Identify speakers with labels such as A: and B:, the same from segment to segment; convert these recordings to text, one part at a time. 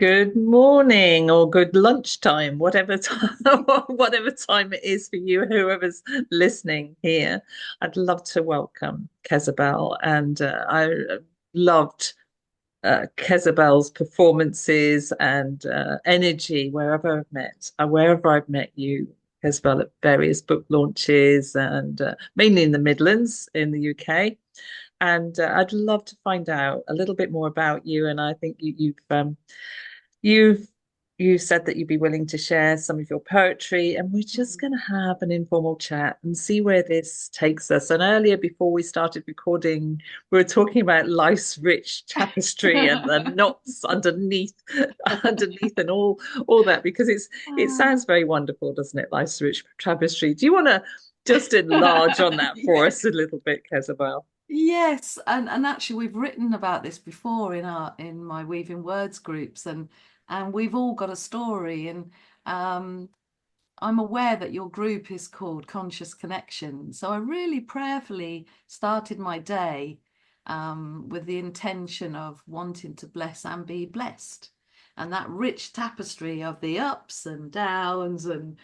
A: Good morning or good lunchtime, whatever time, whatever time it is for you, whoever's listening here. I'd love to welcome Kezzabelle, and I loved Kezzabelle's performances and energy wherever I've met you, Kezzabelle, at various book launches and mainly in the Midlands in the UK. And I'd love to find out a little bit more about you. And I think You've you said that you'd be willing to share some of your poetry, and we're just
B: Mm.
A: going to have an informal chat and see where this takes us. And earlier, before we started recording, we were talking about life's rich tapestry and the knots underneath, underneath, and all that because it
B: Ah,
A: sounds very wonderful, doesn't it? Life's rich tapestry. Do you want to just enlarge on that for
B: yeah.
A: us a little bit, Kezzabelle?
B: Yes, and actually we've written about this before in my Weaving Words groups, and we've all got a story, and um I'm aware that your group is called Conscious Connections. So I really prayerfully started my day with the intention of wanting to bless and be blessed. And that rich tapestry of the ups and downs and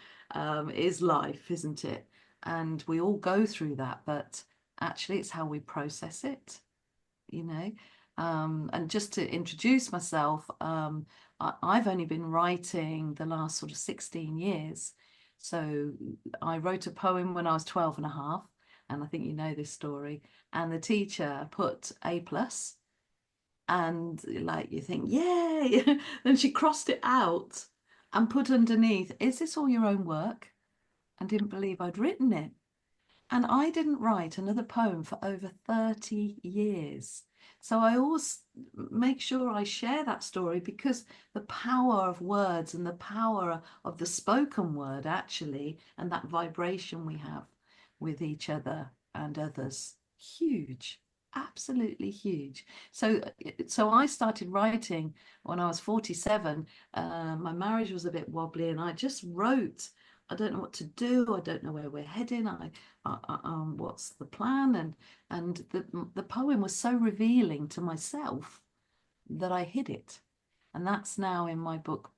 B: is life, isn't it? And we all go through that, but actually it's how we process it, you know. And just to introduce myself, I've only been writing the last sort of 16 years. So I wrote a poem when I was 12 and a half, and I think you know this story. And the teacher put A plus, and like you think, yay! Then she crossed it out and put underneath, is this all your own work? And didn't believe I'd written it. And I didn't write another poem for over 30 years. So I always make sure I share that story because the power of words and the power of the spoken word, actually, and that vibration we have with each other and others, huge, absolutely huge. So I started writing when I was 47. My marriage was a bit wobbly, and I just wrote. I don't know what to do. I don't know where we're heading. What's the plan? And the poem was so revealing to myself that I hid it, and that's now in my book,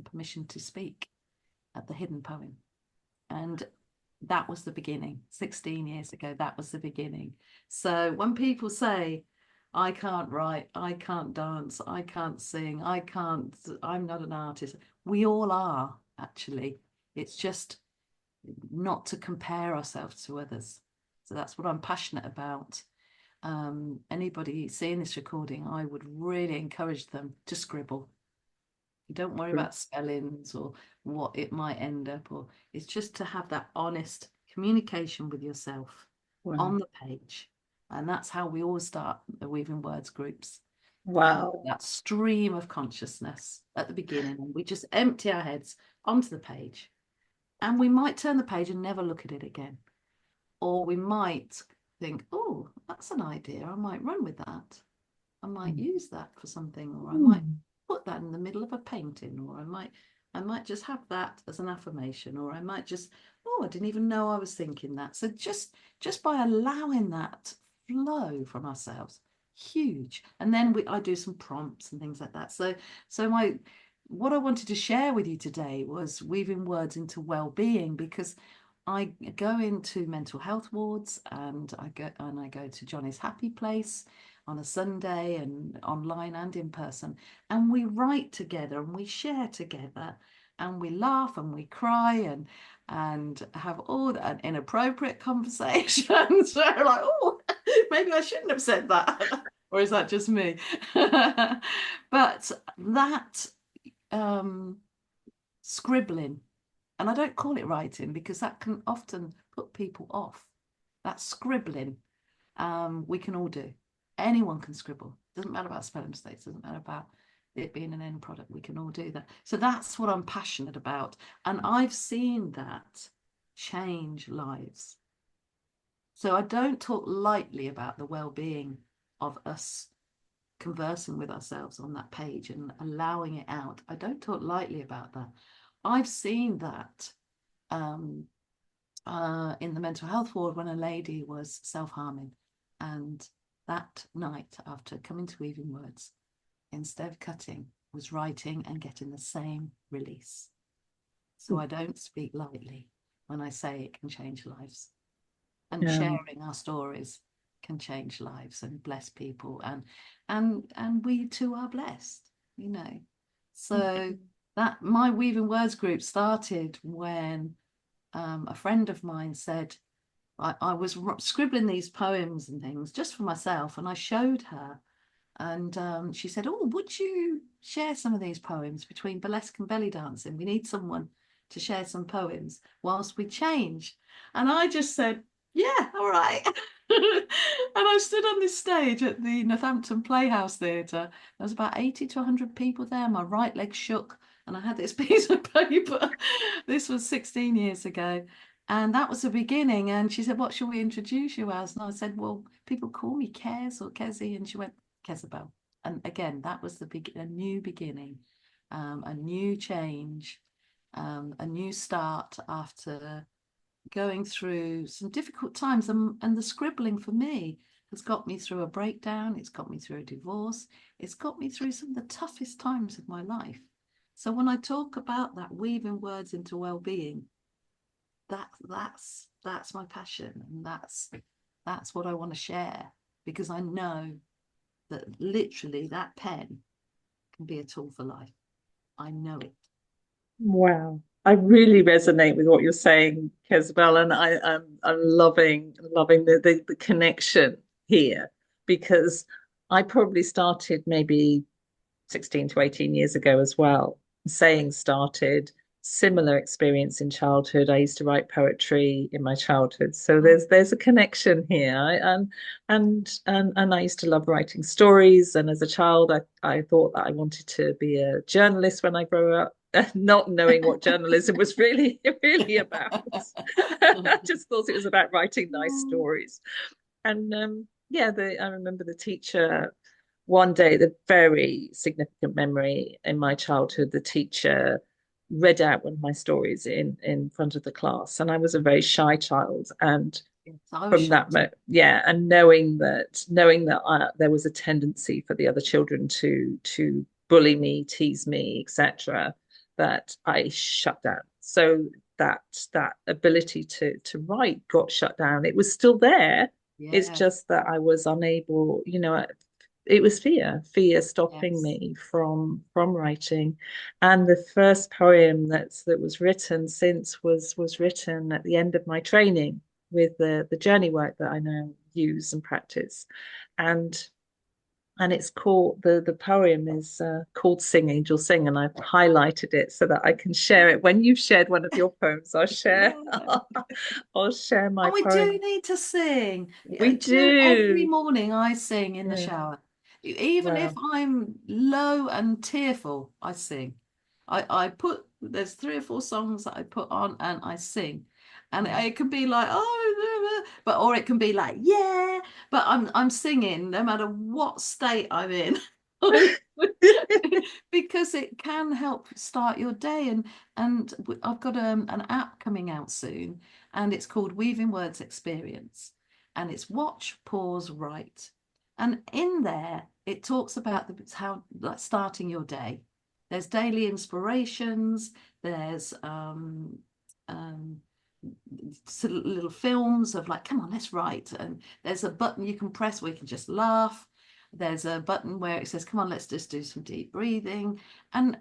B: Permission to Speak, at the hidden poem. And that was the beginning. 16 years ago, that was the beginning. So when people say, I can't write, I can't dance, I can't sing, I'm not an artist, we all are actually. It's just not to compare ourselves to others. So that's what I'm passionate about. Anybody seeing this recording, I would really encourage them to scribble. Don't worry about spellings or what it might end up, or it's just to have that honest communication with yourself
A: Wow.
B: on the page. And that's how we all start the Weaving Words groups.
A: Wow.
B: That stream of consciousness at the beginning, and we just empty our heads onto the page. And we might turn the page and never look at it again. Or we might think, oh, that's an idea. I might run with that. I might use that for something, or I might
A: Mm.
B: put that in the middle of a painting, or I might just have that as an affirmation, or I might just, oh, I didn't even know I was thinking that. So just by allowing that flow from ourselves, huge. And then I do some prompts and things like that. So my what I wanted to share with you today was weaving words into well-being, because I go into mental health wards, and I go to Johnny's Happy Place on a Sunday, and online and in person, and we write together and we share together, and we laugh and we cry, and have all the inappropriate conversations. So like, oh, maybe I shouldn't have said that. Or is that just me? But that um scribbling, and I don't call it writing because that can often put people off. That scribbling, we can all do. Anyone can scribble. Doesn't matter about spelling mistakes. Doesn't matter about it being an end product. We can all do that. So that's what I'm passionate about, and I've seen that change lives. So I don't talk lightly about the well-being of us conversing with ourselves on that page and allowing it out. I don't talk lightly about that. I've seen that um, in the mental health ward when a lady was self-harming. And that night, after coming to Weaving Words, instead of cutting, was writing and getting the same release. So I don't speak lightly when I say it can change lives. And sharing our stories can change lives and bless people, and we too are blessed, you know. So that my Weaving Words group started when a friend of mine said, I was scribbling these poems and things just for myself, and I showed her, and she said, oh, would you share some of these poems between burlesque and belly dancing? We need someone to share some poems whilst we change. And I just said, yeah, all right. And I stood on this stage at the Northampton Playhouse Theatre. There was about 80 to 100 people there. My right leg shook and I had this piece of paper. This was 16 years ago. And that was the beginning. And she said, what shall we introduce you as? And I said, well, people call me Kez or Kezzy. And she went, Kezzabelle. And again, that was a new beginning, a new change, a new start after going through some difficult times. And the scribbling for me has got me through a breakdown. It's got me through a divorce. It's got me through some of the toughest times of my life. So when I talk about that weaving words into well-being, that's my passion, and that's what I want to share, because I know that literally that pen can be a tool for life. I know it.
A: Wow. I really resonate with what you're saying, Kezzabelle, and I'm loving the connection here, because I probably started maybe 16 to 18 years ago as well. Saying started, similar experience in childhood. I used to write poetry in my childhood, so there's a connection here. And I used to love writing stories. And as a child, I thought that I wanted to be a journalist when I grew up, not knowing what journalism was really about. I just thought it was about writing nice stories. And yeah, I remember the teacher one day, the very significant memory in my childhood, the teacher read out one of my stories in front of the class, and I was a very shy child. And
B: I was
A: from that
B: shocked.
A: yeah, and knowing that there was a tendency for the other children to bully me, tease me, etc., that I shut down. So that ability to write got shut down. It was still there. It's
B: Yeah.
A: just that I was unable, it was fear stopping
B: Yes.
A: me from writing. And the first poem that was written since was written at the end of my training with the journey work that I now use and practice. And it's called, the poem is called Sing Angel Sing, and I've highlighted it so that I can share it. When you've shared one of your poems, I'll share
B: Yeah.
A: I'll share my
B: And we do
A: poem.
B: need to sing.
A: We
B: Do you know, every
A: do.
B: morning I sing in the
A: Yeah.
B: shower. Even if
A: Wow.
B: I'm low and tearful, I sing. There's 3 or 4 songs that I put on and I sing. And
A: Mm.
B: it can be like, oh, but or it can be like, yeah, but I'm singing no matter what state I'm in. Because it can help start your day. And I've got an app coming out soon, and it's called Weaving Words Experience, and it's watch, pause, write. And in there it talks about how, like, starting your day. There's daily inspirations, there's sort of little films of like, come on, let's write. And there's a button you can press where you can just laugh. There's a button where it says, come on, let's just do some deep breathing. And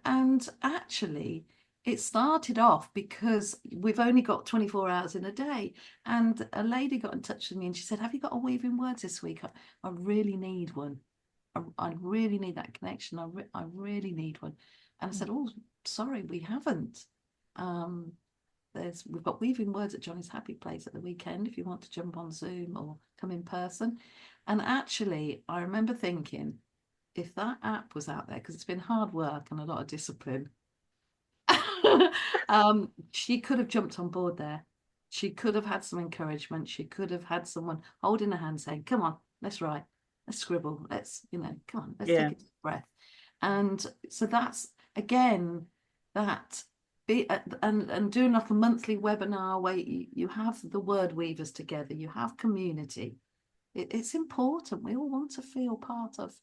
B: actually, it started off because we've only got 24 hours in a day. And a lady got in touch with me and she said, have you got a Weaving Words this week? I really need one. I really need that connection. I really need one. And I said, oh, sorry, we haven't. Um, we've got Weaving Words at Johnny's Happy Place at the weekend if you want to jump on Zoom or come in person. And actually, I remember thinking, if that app was out there, because it's been hard work and a lot of discipline, she could have jumped on board there. She could have had some encouragement. She could have had someone holding her hand saying, come on, let's write, let's scribble, come on, let's
A: Yeah.
B: take a deep breath. And so that's, again, that and doing like a monthly webinar where you have the word weavers together, you have community. It's important. We all want to feel part of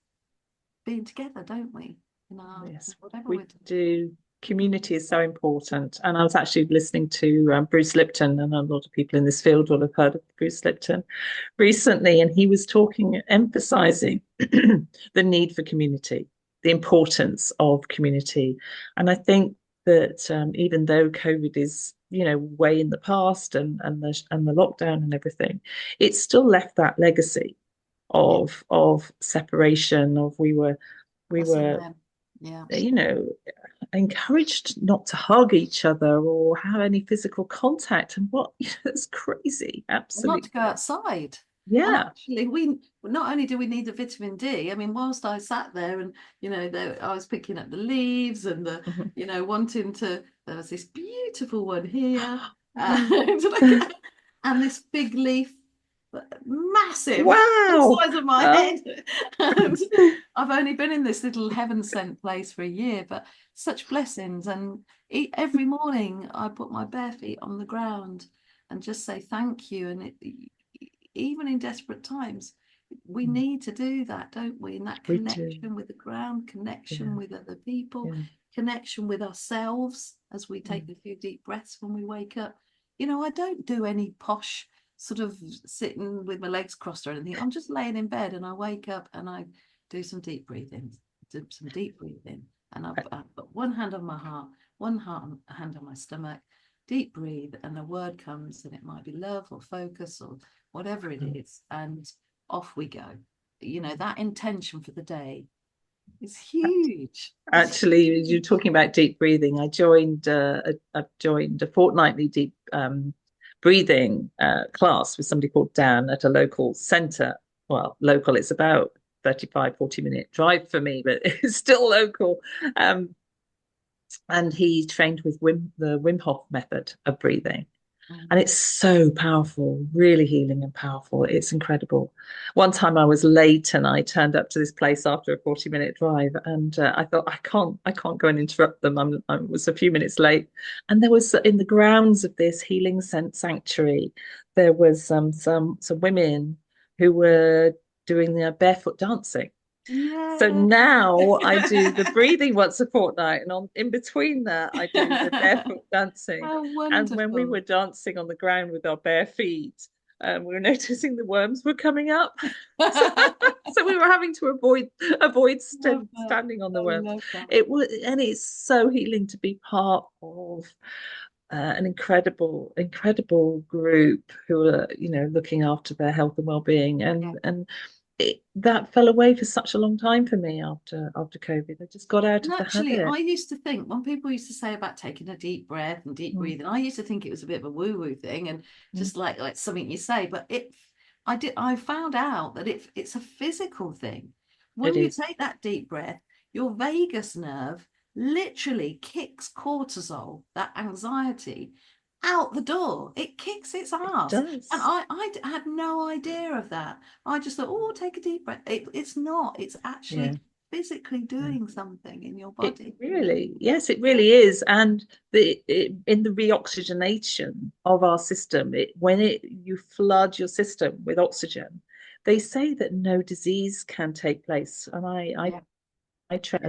B: being together, don't we? in our
A: Yes,
B: whatever
A: we
B: we're doing.
A: do. Community is so important. And I was actually listening to Bruce Lipton, and a lot of people in this field will have heard of Bruce Lipton recently. And he was talking, emphasizing the need for community, the importance of community. And I think that even though COVID is, way in the past, and the lockdown and everything, it's still left that legacy
B: Yeah,
A: of separation. We
B: us and
A: were
B: them. Yeah.
A: you know, encouraged not to hug each other or have any physical contact. And what, it's crazy,
B: And not
A: absolutely.
B: to go outside. And
A: Yeah.
B: actually, we not only do we need the vitamin D. I mean, whilst I sat there and I was picking up the leaves and the
A: Mhm.
B: wanting to. There was this beautiful one here,
A: Mhm.
B: and this big leaf, massive, the
A: Wow.
B: size of my
A: Oh.
B: head. And I've only been in this little heaven sent place for a year, but such blessings. And every morning I put my bare feet on the ground and just say thank you. And even in desperate times, we need to do that, don't we? And that
A: We do.
B: connection with the ground, connection
A: Yeah.
B: with other people,
A: Yeah.
B: connection with ourselves as we take
A: Mm.
B: a few deep breaths when we wake up. I don't do any posh sort of sitting with my legs crossed or anything. I'm just laying in bed and I wake up and I do some deep breathing, and I put one hand on my heart, hand on my stomach, deep breathe, and a word comes, and it might be love or focus or whatever it
A: Mm.
B: is, and off we go. That intention for the day is huge. It's
A: Actually, you're
B: huge.
A: talking about deep breathing. I've joined a fortnightly deep breathing class with somebody called Dan at a local centre. Well, local, it's about 35, 40-minute drive for me, but it's still local. Um, and he trained with the Wim Hof method of breathing. And
B: Mm.
A: it's so powerful, really healing and powerful. It's incredible. One time I was late and I turned up to this place after a 40-minute drive, and I thought I can't go and interrupt them. I was a few minutes late, and there was in the grounds of this healing sanctuary, there was some women who were doing their barefoot dancing. So
B: Yeah.
A: now I do the breathing once a fortnight, and in between that, I do the barefoot dancing.
B: How
A: And when we
B: wonderful.
A: were dancing on the ground with our bare feet, we were noticing the worms were coming up. So, so we were having to avoid
B: Love that.
A: standing on the
B: I
A: worms.
B: love that.
A: It was, and it's so healing to be part of an incredible group who are, looking after their health and well-being,
B: Yeah.
A: and that fell away for such a long time for me after COVID. I just got out
B: And
A: of the
B: actually, I
A: habit.
B: used to think when people used to say about taking a deep breath and deep
A: Mm,
B: breathing, I used to think it was a bit of a woo-woo thing and
A: mm,
B: just like something you say. But I found out that it's a physical thing.
A: it
B: When you
A: is.
B: take that deep breath, your vagus nerve literally kicks cortisol, that anxiety, out the door. It kicks its
A: It
B: ass. And
A: does.
B: I had no idea of that. I just thought, oh, take a deep breath. It's not. It's
A: Yeah.
B: actually physically
A: Yeah.
B: doing something in your
A: It
B: body.
A: really, yes, it really is. And in the reoxygenation of our system, when you flood your system with oxygen, they say that no disease can take place. And
B: Yeah.
A: I train,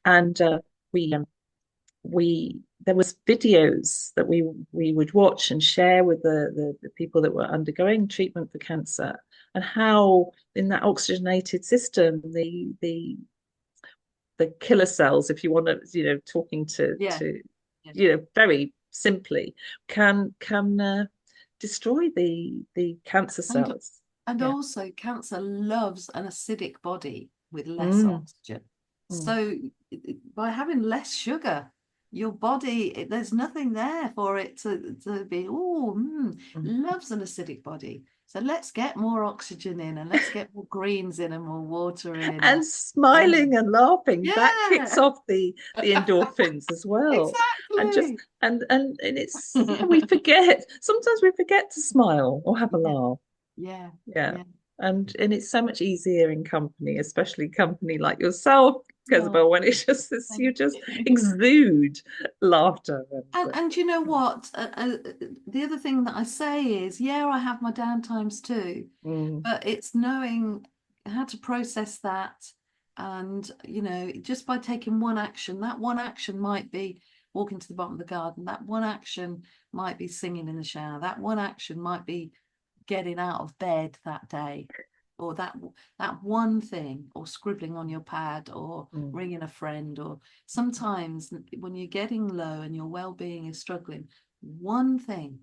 A: and we there was videos that we would watch and share with the people that were undergoing treatment for cancer, and how in that oxygenated system the killer cells, if you want to, talking
B: Yeah.
A: to
B: Yeah.
A: very simply, can destroy the cancer
B: And
A: cells.
B: and
A: Yeah.
B: also cancer loves an acidic body with less
A: Mm,
B: oxygen.
A: mm,
B: So by having less sugar, your body, there's nothing there for it to be,
A: mm.
B: loves an acidic body. So let's get more oxygen in and let's get more greens in and more water in and
A: And smiling and laughing, that kicks
B: yeah,
A: off the endorphins as well. And just
B: exactly.
A: and it's, yeah, we forget, sometimes we forget to smile or have a
B: Yeah,
A: laugh.
B: yeah,
A: Yeah.
B: yeah.
A: And it's so much easier in company, especially company like yourself,
B: Oh,
A: Kezzabelle, when it's just this,
B: thank
A: you just
B: you.
A: exude laughter
B: And you know what? The other thing that I say is, yeah, I have my down times too,
A: mm,
B: but it's knowing how to process that And, you know, just by taking one action, that one action might be walking to the bottom of the garden. That one action might be singing in the shower. That one action might be getting out of bed that day, or that one thing, or scribbling on your pad, or ringing a friend. Or sometimes when you're getting low and your well-being is struggling, one thing,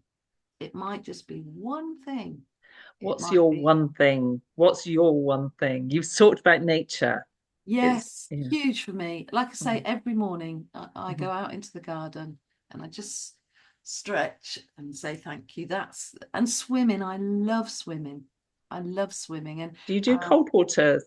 B: it might just be one thing. It
A: What's
B: might
A: your
B: be,
A: one thing? What's your one thing? You've talked about nature. It's
B: yes,
A: yeah.
B: huge for me. Like I say,
A: Mm,
B: every morning I
A: mhm.
B: go out into the garden and I just stretch and say thank you. And swimming. I love swimming. I love swimming. And
A: Do you do
B: um,
A: cold
B: I
A: water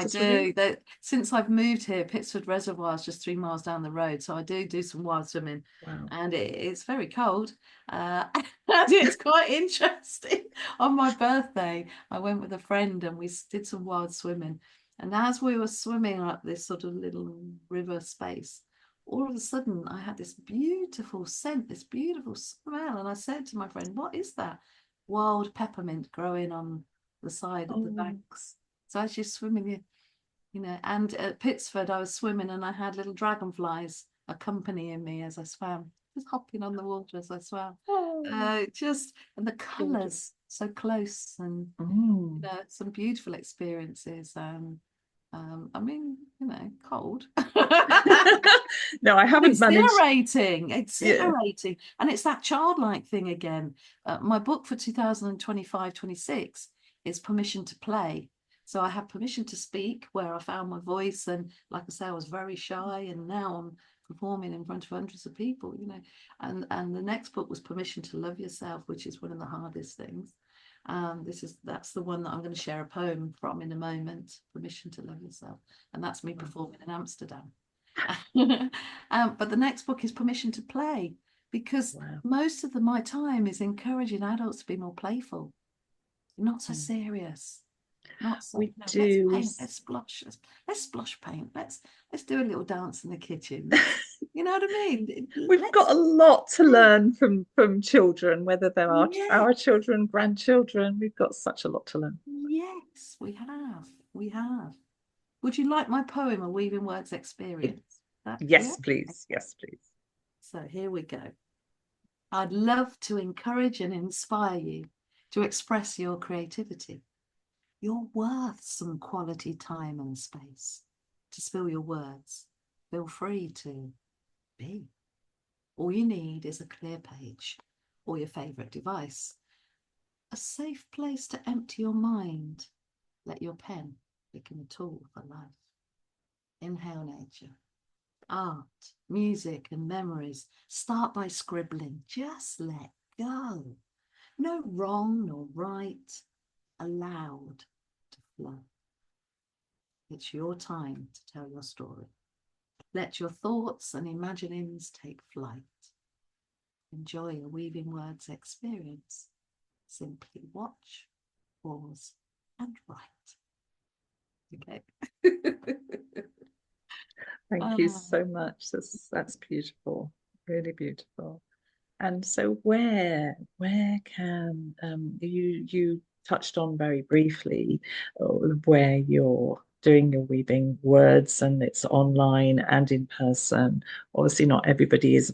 A: swimming?
B: do. Since I've moved here, Pittsford Reservoir is just 3 miles down the road, so I do some wild swimming,
A: Wow.
B: and it's very cold, and it's quite interesting. On my birthday, I went with a friend and we did some wild swimming, and as we were swimming up this sort of little river space, all of a sudden I had this beautiful scent, this beautiful smell, and I said to my friend, "What is that?" Wild peppermint growing on the side of the
A: Oh,
B: banks. So as you're swimming, you know, and at Pittsford, I was swimming and I had little dragonflies accompanying me as I swam, just hopping on the water as I swam.
A: oh,
B: And the
A: gorgeous.
B: colours so close, and
A: Mm.
B: you know, some beautiful experiences. I mean, you know, cold.
A: No, I
B: But
A: haven't managed. Yeah.
B: exhilarating. And it's that childlike thing again. My book for 2025-26 is Permission to Play. So I have permission to speak, where I found my voice. And like I say, I was very shy, and now I'm performing in front of hundreds of people, you know. And the next book was Permission to Love Yourself, which is one of the hardest things. That's the one that I'm going to share a poem from in a moment, Permission to Love Yourself. And that's me performing in Amsterdam. But the next book is Permission to Play, because
A: Wow.
B: most of my time is encouraging adults to be more playful, not so
A: Mm.
B: serious, not so,
A: We
B: you know, let's
A: do.
B: paint, let's splash paint, let's do a little dance in the kitchen. Let's, you know what I mean?
A: We've got
B: Let's
A: a lot to
B: play.
A: learn from children, whether they're our
B: Yes,
A: children, grandchildren. We've got such a lot to learn.
B: yes, we have. We have. Would you like my poem, A Weaving Words Experience? That, yeah?
A: Yes, please. Yes, please.
B: So here we go. I'd love to encourage and inspire you to express your creativity. You're worth some quality time and space to spill your words. Feel free to be. All you need is a clear page or your favourite device, a safe place to empty your mind. Let your pen become a tool for life. Inhale nature, art, music, and memories. Start by scribbling. Just let go. No wrong nor right, allowed to flow. It's your time to tell your story. Let your thoughts and imaginings take flight. Enjoy a weaving words experience. Simply watch, pause, and write. Okay.
A: Thank you
B: Ah,
A: so much. That's beautiful. Really beautiful. And so where can you touched on very briefly where you're doing your weaving words, and it's online and in person. Obviously not everybody is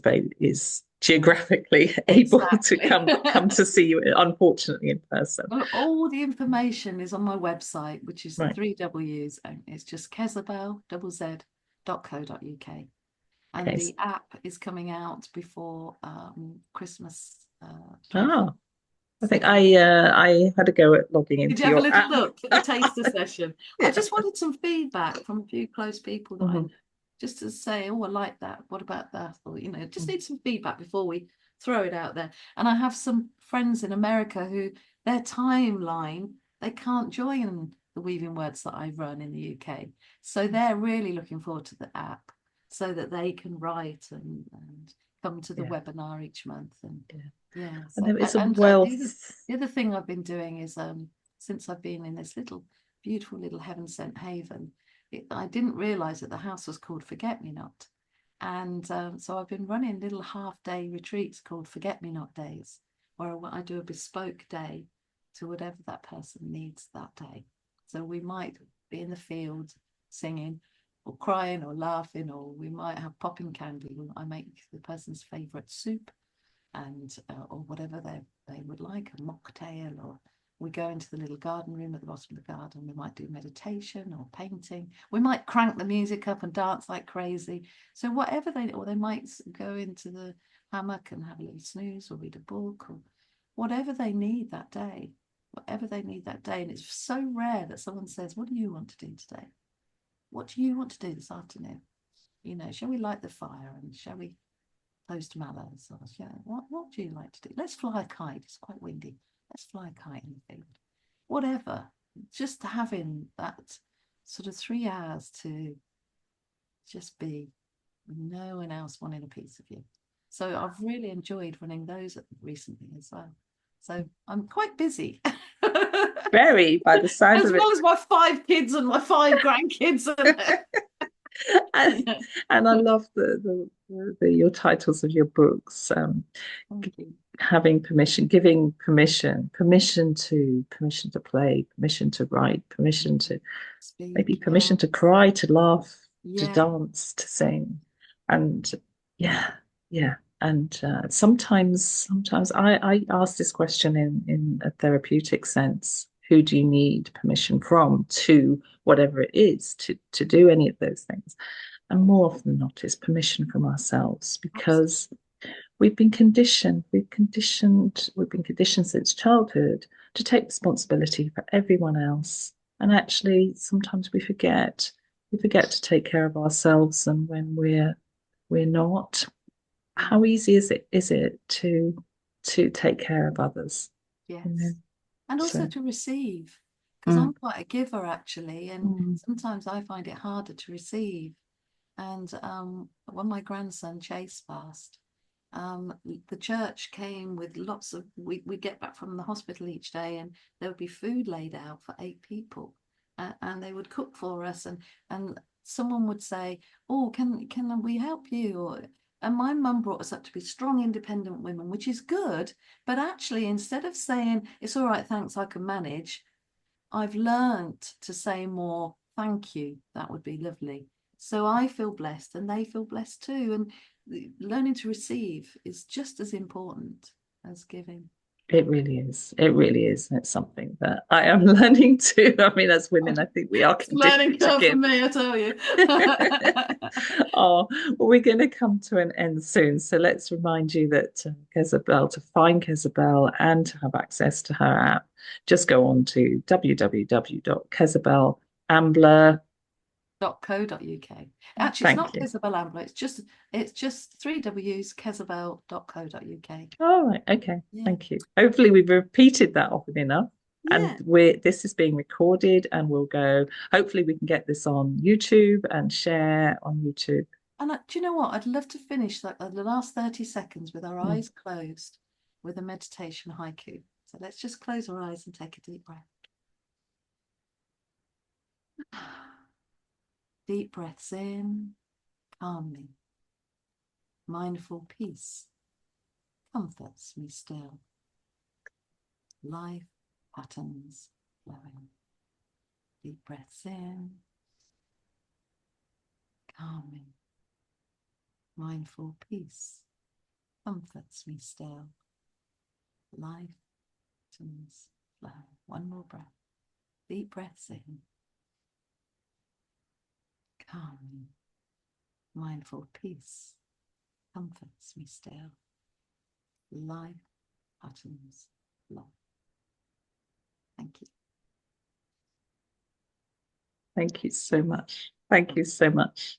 A: geographically able to
B: exactly.
A: come to see you, unfortunately, in person.
B: Well, all the information is on my website, which is the
A: Right.
B: three W's, and it's just kezzabelle.co.uk. And
A: Okay.
B: the app is coming out before Christmas 24.
A: Ah, I think
B: So
A: I had a go at logging
B: did you
A: into
B: have a
A: your
B: little
A: app.
B: look at the taster session? I
A: Yeah.
B: just wanted some feedback from a few close people that I know,
A: Mhm.
B: just to say, oh, I like that. What about that? Or, you know, just
A: Mhm.
B: need some feedback before we throw it out there. And I have some friends in America who their timeline, they can't join the Weaving Words that I run in the UK. So they're really looking forward to the app so that they can write and come to the
A: Yeah.
B: webinar each month. And
A: Yeah.
B: yeah,
A: And
B: so
A: there is a
B: the
A: wealth.
B: other thing I've been doing is since I've been in this little beautiful little heaven sent haven, I didn't realize that the house was called Forget Me Not. And so I've been running little half-day retreats called Forget Me Not Days, where I do a bespoke day to whatever that person needs that day. So we might be in the field singing or crying or laughing, or we might have popping candy. I make the person's favourite soup, and or whatever they would like, a mocktail, or we go into the little garden room at the bottom of the garden. We might do meditation or painting. We might crank the music up and dance like crazy. So whatever or they might go into the hammock and have a little snooze or read a book, or whatever they need that day. Whatever they need that day. And it's so rare that someone says, what do you want to do today? What do you want to do this afternoon? You know, shall we light the fire, and shall we toast mallows? Or, you know, what do you like to do? Let's fly a kite. It's quite windy. Let's fly a kite in the field. Whatever. Just having that sort of 3 hours to just be with no one else wanting a piece of you. So I've really enjoyed running those recently as well. So I'm quite busy.
A: Very, by the sound
B: As
A: of it.
B: well as my 5 kids and my 5 grandkids.
A: and, and I love your titles of your books. Having permission, giving permission to play, permission to write, permission to
B: Speak,
A: maybe permission to cry, to laugh, to
B: yeah.
A: dance, to sing, and yeah. And sometimes I ask this question in a therapeutic sense: who do you need permission from to whatever it is to do any of those things? And more often than not, it's permission from ourselves, because we've been conditioned since childhood to take responsibility for everyone else. And actually, sometimes we forget to take care of ourselves. And when we're not, how easy is it to take care of others?
B: Yes.
A: You know?
B: And also to receive, because I'm quite a giver actually, and sometimes I find it harder to receive. And when my grandson Chase passed, the church came with lots of, we get back from the hospital each day, and there would be food laid out for 8 people, and they would cook for us, and someone would say, oh, can we help you? And my mum brought us up to be strong, independent women, which is good. But actually, instead of saying, it's all right, thanks, I can manage, I've learned to say more, thank you, that would be lovely. So I feel blessed and they feel blessed too. And learning to receive is just as important as giving.
A: It really is. It really is. And it's something that I am learning to. I mean, as women, I think we are
B: Learning
A: conditioned to
B: curve for
A: give.
B: me, I tell you.
A: Oh, well, we're going to come to an end soon. So let's remind you that Kezzabelle, to find Kezzabelle and to have access to her app, just go on to www.kezzabelleambler.com.
B: .co.uk. Actually, it's
A: Thank
B: not
A: you.
B: Kezzabelle Ambler. It's just 3 W's, kezzabelle.co.uk.
A: All right. Okay.
B: Yeah.
A: Thank you. Hopefully we've repeated that often enough. And
B: Yeah.
A: this is being recorded, and we'll go. Hopefully we can get this on YouTube and share on YouTube.
B: And do you know what? I'd love to finish the last 30 seconds with our eyes closed with a meditation haiku. So let's just close our eyes and take a deep breath. Deep breaths in, calming. Mindful peace comforts me still. Life patterns flowing. Deep breaths in, calming. Mindful peace comforts me still. Life patterns flowing. One more breath. Deep breaths in, calming. Mindful peace comforts me still. Life patterns flow. Thank you.
A: Thank you so much. Thank you so much.